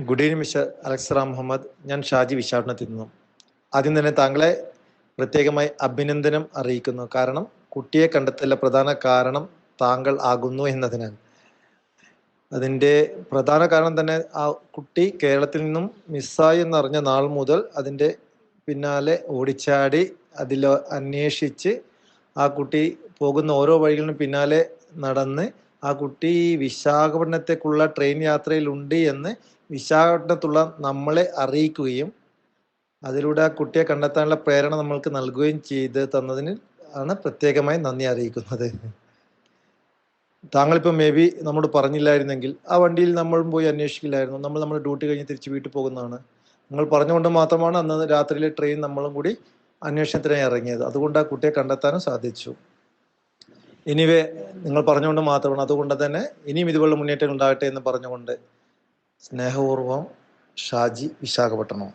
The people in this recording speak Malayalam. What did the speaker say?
ഗുഡ് ഈവനിങ് മിസ്റ്റർ അലക്സറാം മുഹമ്മദ്. ഞാൻ ഷാജി വിശാഖപട്ടണത്തിൽ നിന്നും. ആദ്യം തന്നെ താങ്കളെ പ്രത്യേകമായി അഭിനന്ദനം അറിയിക്കുന്നു. കാരണം കുട്ടിയെ കണ്ടെത്തലിലെ പ്രധാന കാരണം താങ്കൾ ആകുന്നു എന്നതിനാൽ. അതിൻ്റെ പ്രധാന കാരണം തന്നെ ആ കുട്ടി കേരളത്തിൽ നിന്നും മിസ്സായി എന്നറിഞ്ഞ നാൾ മുതൽ അതിൻ്റെ പിന്നാലെ ഓടിച്ചാടി അതിൽ അന്വേഷിച്ച് ആ കുട്ടി പോകുന്ന ഓരോ വഴികളിലും പിന്നാലെ നടന്ന് ആ കുട്ടി വിശാഖപട്ടണത്തേക്കുള്ള ട്രെയിൻ യാത്രയിലുണ്ട് എന്ന് വിശാഖപട്ടണത്തുള്ള നമ്മളെ അറിയിക്കുകയും അതിലൂടെ ആ കുട്ടിയെ കണ്ടെത്താനുള്ള പ്രേരണ നമ്മൾക്ക് നൽകുകയും ചെയ്ത് തന്നതിന് ആണ് പ്രത്യേകമായി നന്ദി അറിയിക്കുന്നത്. താങ്കളിപ്പോൾ മേ ബി നമ്മോട് പറഞ്ഞില്ലായിരുന്നെങ്കിൽ ആ വണ്ടിയിൽ നമ്മളും പോയി അന്വേഷിക്കില്ലായിരുന്നു. നമ്മൾ നമ്മുടെ ഡ്യൂട്ടി കഴിഞ്ഞ് തിരിച്ച് വീട്ടിൽ പോകുന്നതാണ്. നിങ്ങൾ പറഞ്ഞുകൊണ്ട് മാത്രമാണ് അന്ന് രാത്രിയിലെ ട്രെയിൻ നമ്മളും കൂടി അന്വേഷണത്തിനായി ഇറങ്ങിയത്. അതുകൊണ്ട് ആ കുട്ടിയെ കണ്ടെത്താനും സാധിച്ചു. എനിവേ, നിങ്ങൾ പറഞ്ഞുകൊണ്ട് മാത്രമാണ്. അതുകൊണ്ട് തന്നെ ഇനിയും ഇതുപോലുള്ള മുന്നേറ്റങ്ങൾ ഉണ്ടാകട്ടെ എന്ന് പറഞ്ഞുകൊണ്ട് സ്നേഹപൂർവ്വം ഷാജി, വിശാഖപട്ടണം.